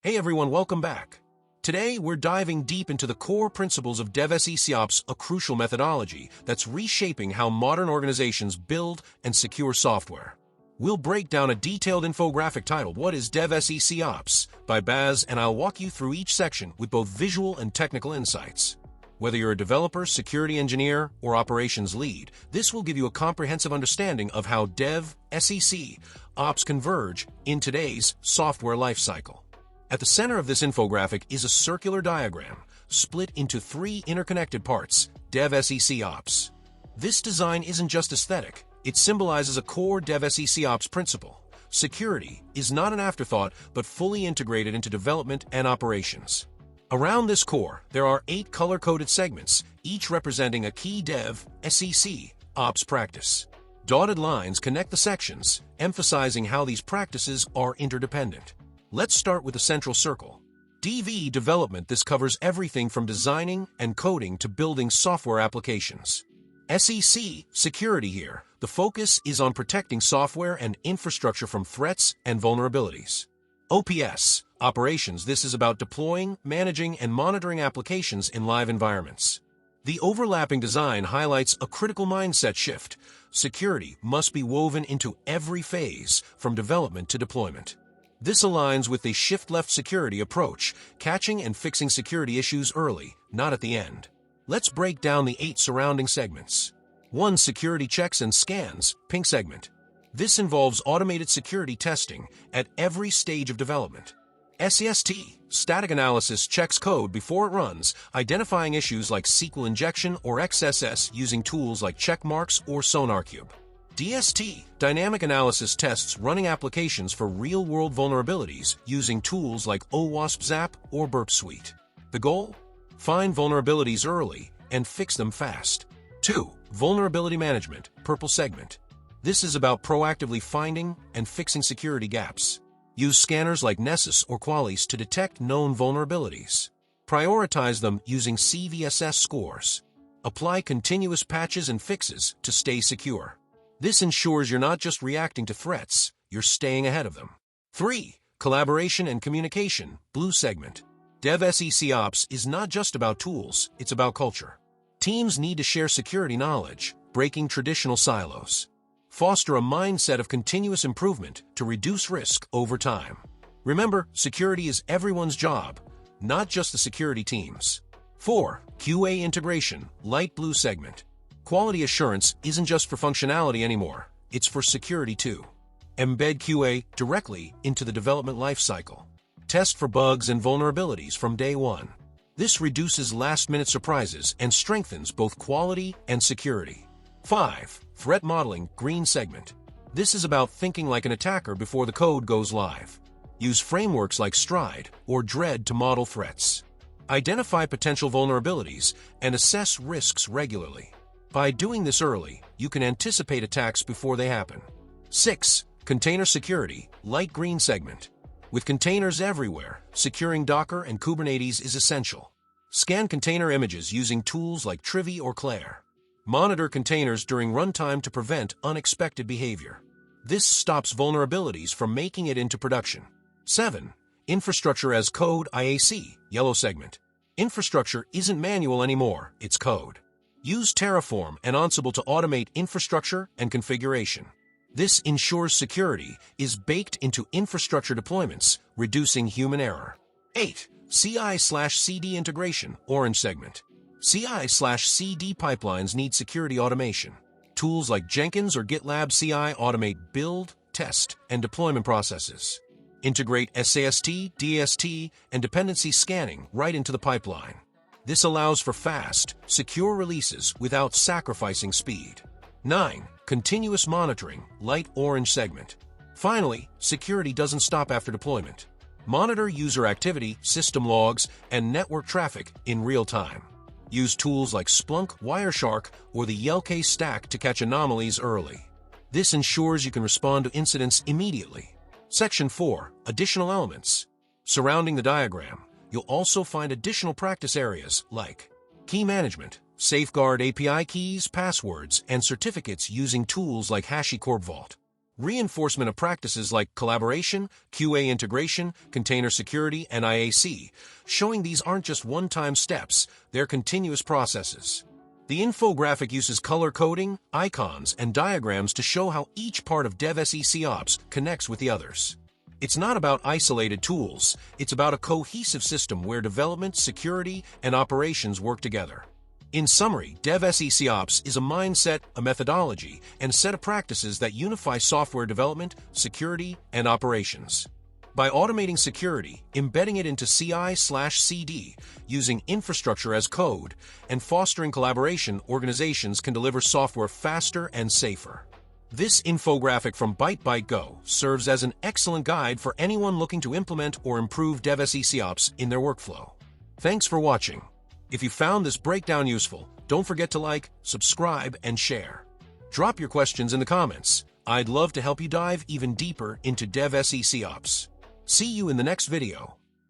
Hey everyone, welcome back. Today, we're diving deep into the core principles of DevSecOps, a crucial methodology that's reshaping how modern organizations build and secure software. We'll break down a detailed infographic titled What is DevSecOps by Baz, and I'll walk you through each section with both visual and technical insights. Whether you're a developer, security engineer, or operations lead, this will give you a comprehensive understanding of how DevSecOps converge in today's software lifecycle. At the center of this infographic is a circular diagram, split into three interconnected parts, DevSecOps. This design isn't just aesthetic, it symbolizes a core DevSecOps principle. Security is not an afterthought, but fully integrated into development and operations. Around this core, there are 8 color-coded segments, each representing a key DevSecOps practice. Dotted lines connect the sections, emphasizing how these practices are interdependent. Let's start with the central circle. DV development. This covers everything from designing and coding to building software applications. SEC security here. The focus is on protecting software and infrastructure from threats and vulnerabilities. OPS operations. This is about deploying, managing, and monitoring applications in live environments. The overlapping design highlights a critical mindset shift. Security must be woven into every phase, from development to deployment. This aligns with the shift-left security approach, catching and fixing security issues early, not at the end. Let's break down the 8 surrounding segments. 1. Security checks and scans, pink segment. This involves automated security testing at every stage of development. SEST, static analysis, checks code before it runs, identifying issues like SQL injection or XSS using tools like Checkmarx or SonarQube. DST, dynamic analysis, tests running applications for real-world vulnerabilities using tools like OWASP Zap or Burp Suite. The goal? Find vulnerabilities early and fix them fast. 2. Vulnerability management, purple segment. This is about proactively finding and fixing security gaps. Use scanners like Nessus or Qualys to detect known vulnerabilities. Prioritize them using CVSS scores. Apply continuous patches and fixes to stay secure. This ensures you're not just reacting to threats, you're staying ahead of them. 3. Collaboration and communication, blue segment. DevSecOps is not just about tools, it's about culture. Teams need to share security knowledge, breaking traditional silos. Foster a mindset of continuous improvement to reduce risk over time. Remember, security is everyone's job, not just the security teams. 4. QA integration, light blue segment. Quality assurance isn't just for functionality anymore, it's for security too. Embed QA directly into the development lifecycle. Test for bugs and vulnerabilities from day one. This reduces last-minute surprises and strengthens both quality and security. 5. Threat modeling, green segment. This is about thinking like an attacker before the code goes live. Use frameworks like Stride or Dread to model threats. Identify potential vulnerabilities and assess risks regularly. By doing this early, you can anticipate attacks before they happen. 6. Container security, light green segment. With containers everywhere, securing Docker and Kubernetes is essential. Scan container images using tools like Trivy or Clair. Monitor containers during runtime to prevent unexpected behavior. This stops vulnerabilities from making it into production. 7. Infrastructure as code, IAC, yellow segment. Infrastructure isn't manual anymore, it's code. Use Terraform and Ansible to automate infrastructure and configuration. This ensures security is baked into infrastructure deployments, reducing human error. 8. CI/CD integration, orange segment. CI/CD pipelines need security automation. Tools like Jenkins or GitLab CI automate build, test, and deployment processes. Integrate SAST, DST, and dependency scanning right into the pipeline. This allows for fast, secure releases without sacrificing speed. 9. Continuous monitoring, light orange segment. Finally, security doesn't stop after deployment. Monitor user activity, system logs, and network traffic in real time. Use tools like Splunk, Wireshark, or the Yellowcase stack to catch anomalies early. This ensures you can respond to incidents immediately. Section 4. Additional elements. Surrounding the diagram, you'll also find additional practice areas like key management, safeguard API keys, passwords, and certificates using tools like HashiCorp Vault. reinforcement of practices like collaboration, QA integration, container security, and IAC, showing these aren't just one-time steps, they're continuous processes. The infographic uses color coding, icons, and diagrams to show how each part of DevSecOps connects with the others. It's not about isolated tools, it's about a cohesive system where development, security, and operations work together. In summary, DevSecOps is a mindset, a methodology, and a set of practices that unify software development, security, and operations. By automating security, embedding it into CI/CD, using infrastructure as code, and fostering collaboration, organizations can deliver software faster and safer. This infographic from ByteByteGo serves as an excellent guide for anyone looking to implement or improve DevSecOps in their workflow. Thanks for watching. If you found this breakdown useful, don't forget to like, subscribe, and share. Drop your questions in the comments. I'd love to help you dive even deeper into DevSecOps. See you in the next video.